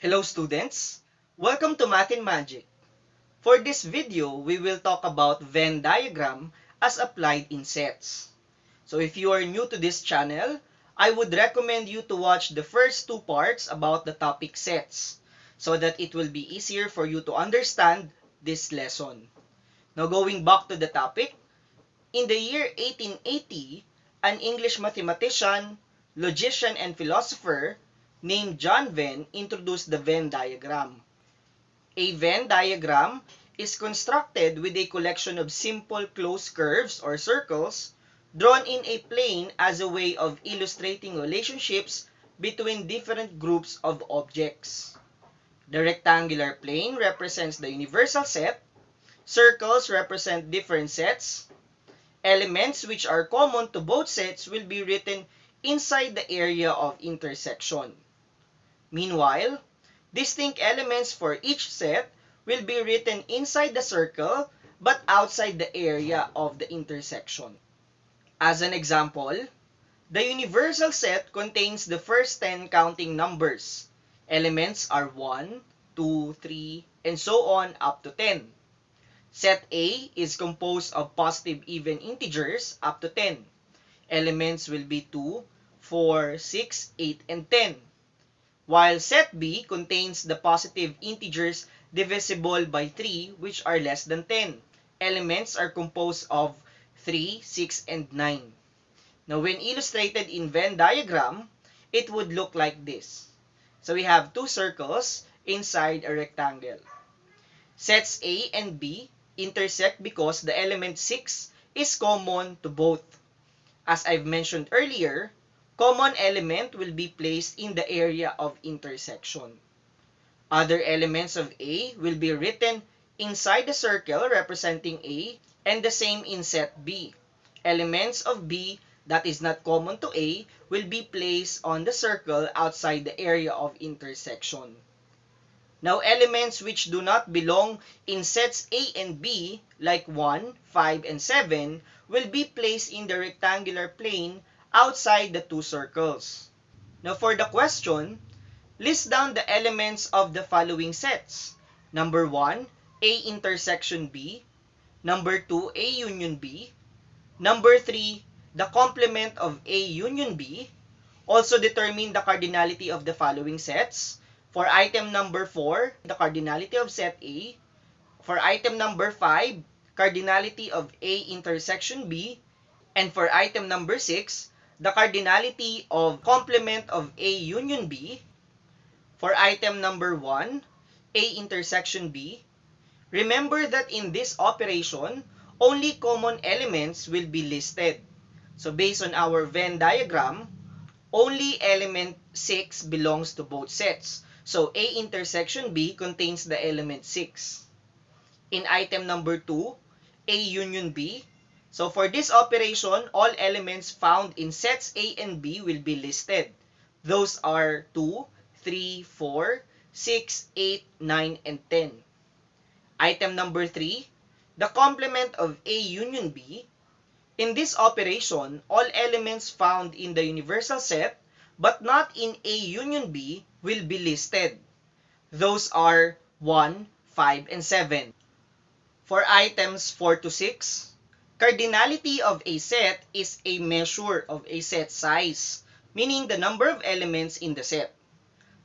Hello students! Welcome to Math and Magic. For this video, we will talk about Venn diagram as applied in sets. So if you are new to this channel, I would recommend you to watch the first two parts about the topic sets so that it will be easier for you to understand this lesson. Now going back to the topic, in the year 1880, an English mathematician, logician, and philosopher named John Venn introduced the Venn diagram. A Venn diagram is constructed with a collection of simple closed curves or circles drawn in a plane as a way of illustrating relationships between different groups of objects. The rectangular plane represents the universal set, circles represent different sets, elements which are common to both sets will be written inside the area of intersection. Meanwhile, distinct elements for each set will be written inside the circle but outside the area of the intersection. As an example, the universal set contains the first 10 counting numbers. Elements are 1, 2, 3, and so on up to 10. Set A is composed of positive even integers up to 10. Elements will be 2, 4, 6, 8, and 10. While set B contains the positive integers divisible by 3 which are less than 10. Elements are composed of 3, 6, and 9. Now when illustrated in Venn diagram, it would look like this. So we have two circles inside a rectangle. Sets A and B intersect because the element 6 is common to both. As I've mentioned earlier, common element will be placed in the area of intersection. Other elements of A will be written inside the circle representing A and the same in set B. Elements of B that is not common to A will be placed on the circle outside the area of intersection. Now, elements which do not belong in sets A and B, like 1, 5, and 7, will be placed in the rectangular plane outside the two circles. Now, for the question, list down the elements of the following sets. Number 1, A intersection B. Number 2, A union B. Number 3, the complement of A union B. Also determine the cardinality of the following sets. For item number 4, the cardinality of set A. For item number 5, cardinality of A intersection B. And for item number 6, the cardinality of complement of A union B. For item number 1, A intersection B. Remember that in this operation, only common elements will be listed. So based on our Venn diagram, only element 6 belongs to both sets. So A intersection B contains the element 6. In item number 2, A union B. So for this operation, all elements found in sets A and B will be listed. Those are 2, 3, 4, 6, 8, 9, and 10. Item number 3, the complement of A union B. In this operation, all elements found in the universal set but not in A union B will be listed. Those are 1, 5, and 7. For items 4 to 6, cardinality of a set is a measure of a set size, meaning the number of elements in the set.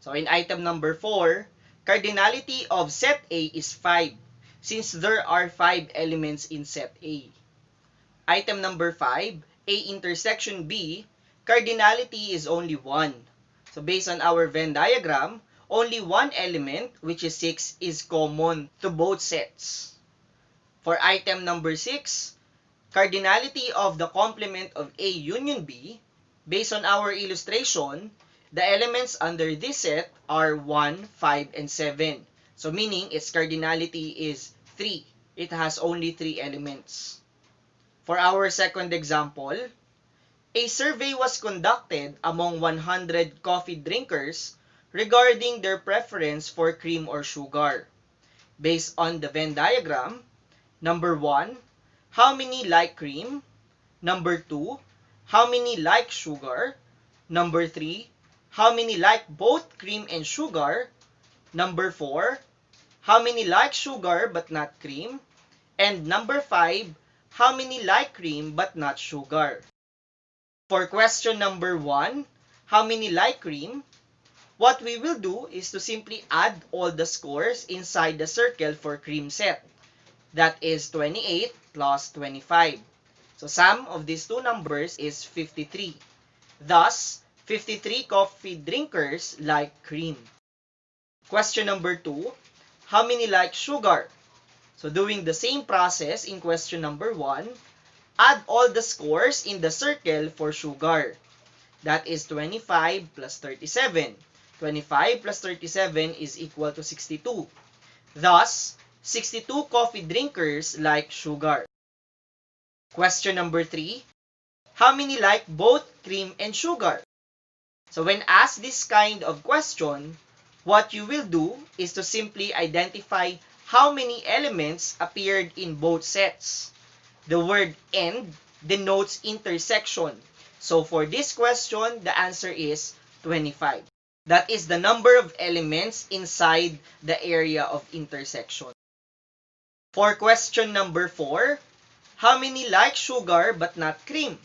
So in item number 4, cardinality of set A is 5, since there are 5 elements in set A. Item number 5, A intersection B, cardinality is only 1. So based on our Venn diagram, only one element, which is 6, is common to both sets. For item number 6, cardinality of the complement of A union B, based on our illustration, the elements under this set are 1, 5, and 7. So meaning its cardinality is 3. It has only 3 elements. For our second example, a survey was conducted among 100 coffee drinkers regarding their preference for cream or sugar. Based on the Venn diagram, number 1, how many like cream? Number 2, how many like sugar? Number 3, how many like both cream and sugar? Number 4, how many like sugar but not cream? And number 5, how many like cream but not sugar? For question number 1, how many like cream? What we will do is to simply add all the scores inside the circle for cream set. That is 28 plus 25. So sum of these two numbers is 53. Thus, 53 coffee drinkers like cream. Question number 2, how many like sugar? So doing the same process in question number 1, add all the scores in the circle for sugar. That is 25 plus 37. 25 plus 37 is equal to 62. Thus, 62 coffee drinkers like sugar. Question number 3, how many like both cream and sugar? So when asked this kind of question, what you will do is to simply identify how many elements appeared in both sets. The word "and" denotes intersection. So for this question, the answer is 25. That is the number of elements inside the area of intersection. For question number 4, how many like sugar but not cream?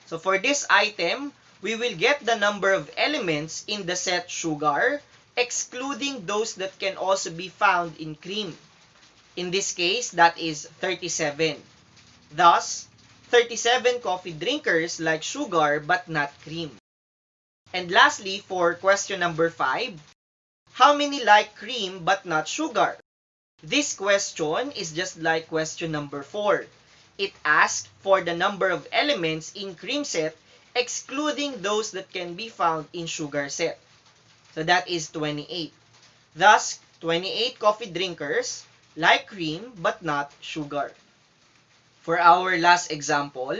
So for this item, we will get the number of elements in the set sugar, excluding those that can also be found in cream. In this case, that is 37. Thus, 37 coffee drinkers like sugar but not cream. And lastly, for question number 5, how many like cream but not sugar? This question is just like question number 4. It asks for the number of elements in cream set excluding those that can be found in sugar set. So that is 28. Thus, 28 coffee drinkers like cream but not sugar. For our last example,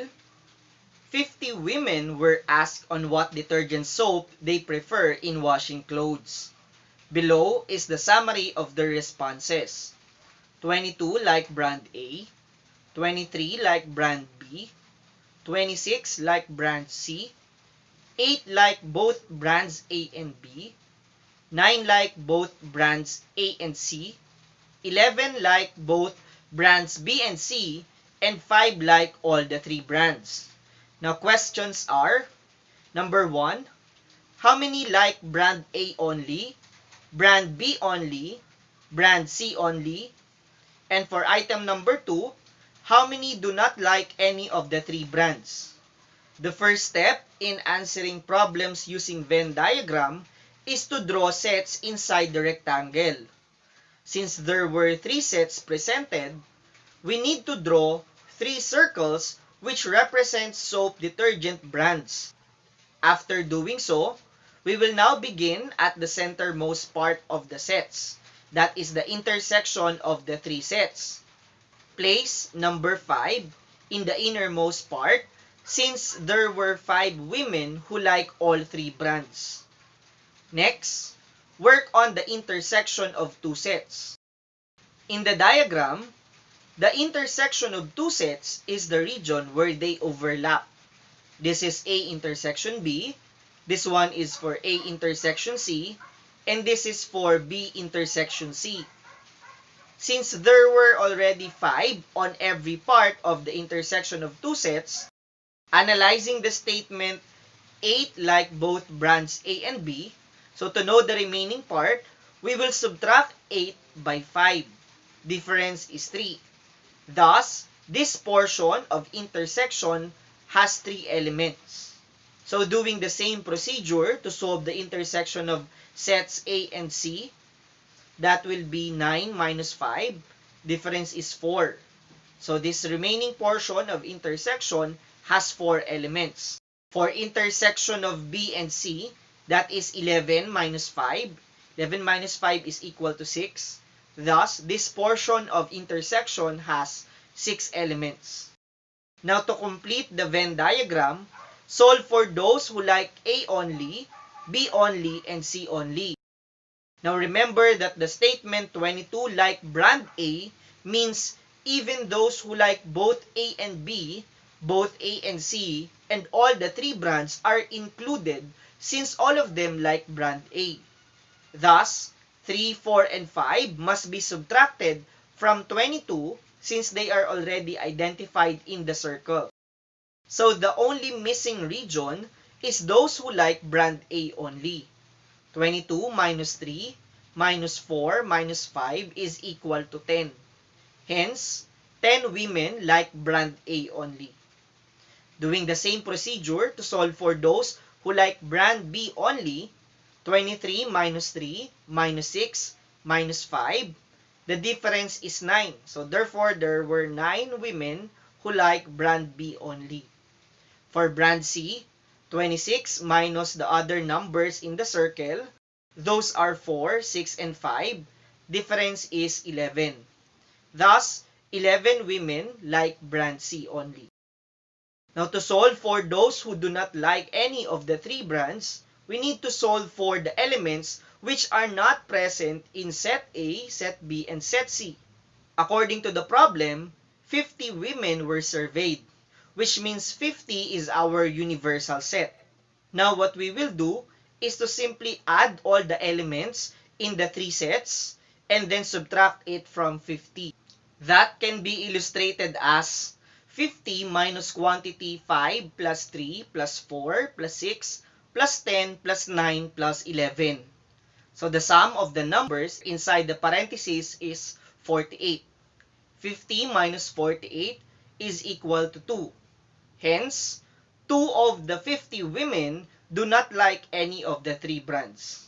50 women were asked on what detergent soap they prefer in washing clothes. Below is the summary of their responses. 22 like brand A, 23 like brand B, 26 like brand C, 8 like both brands A and B, 9 like both brands A and C, 11 like both brands B and C, and 5 like all the 3 brands. Now questions are, number 1, how many like brand A only, brand B only, brand C only, and for item number 2, how many do not like any of the 3 brands? The first step in answering problems using Venn diagram is to draw sets inside the rectangle. Since there were 3 sets presented, we need to draw 3 circles which represent soap detergent brands. After doing so, we will now begin at the centermost part of the sets. That is the intersection of the 3 sets. Place number 5 in the innermost part since there were 5 women who like all 3 brands. Next, work on the intersection of 2 sets. In the diagram, the intersection of 2 sets is the region where they overlap. This is A intersection B, this one is for A intersection C, and this is for B intersection C. Since there were already 5 on every part of the intersection of 2 sets, analyzing the statement 8 like both brands A and B, so to know the remaining part, we will subtract 8 by 5. Difference is 3. Thus, this portion of intersection has 3 elements. So doing the same procedure to solve the intersection of sets A and C, that will be 9 minus 5. Difference is 4. So this remaining portion of intersection has 4 elements. For intersection of B and C, that is 11 minus 5. 11 minus 5 is equal to 6. Thus, this portion of intersection has 6 elements. Now to complete the Venn diagram, solve for those who like A only, B only, and C only. Now remember that the statement 22 like brand A means even those who like both A and B, both A and C, and all the 3 brands are included since all of them like brand A. Thus, 3, 4, and 5 must be subtracted from 22 since they are already identified in the circle. So the only missing region is those who like brand A only. 22 minus 3 minus 4 minus 5 is equal to 10. Hence, 10 women like brand A only. Doing the same procedure to solve for those who like brand B only, 23 minus 3 minus 6 minus 5, the difference is 9. So therefore, there were 9 women who like brand B only. For brand C, 26 minus the other numbers in the circle, those are 4, 6, and 5. Difference is 11. Thus, 11 women like brand C only. Now, to solve for those who do not like any of the 3 brands, we need to solve for the elements which are not present in set A, set B, and set C. According to the problem, 50 women were surveyed, which means 50 is our universal set. Now, what we will do is to simply add all the elements in the 3 sets and then subtract it from 50. That can be illustrated as 50 minus quantity 5 plus 3 plus 4 plus 6 plus 10 plus 9 plus 11. So the sum of the numbers inside the parentheses is 48. 50 minus 48 is equal to 2. Hence, 2 of the 50 women do not like any of the 3 brands.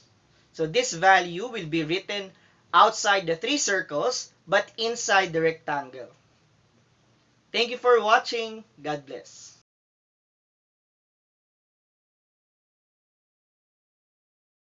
So this value will be written outside the 3 circles but inside the rectangle. Thank you for watching. God bless.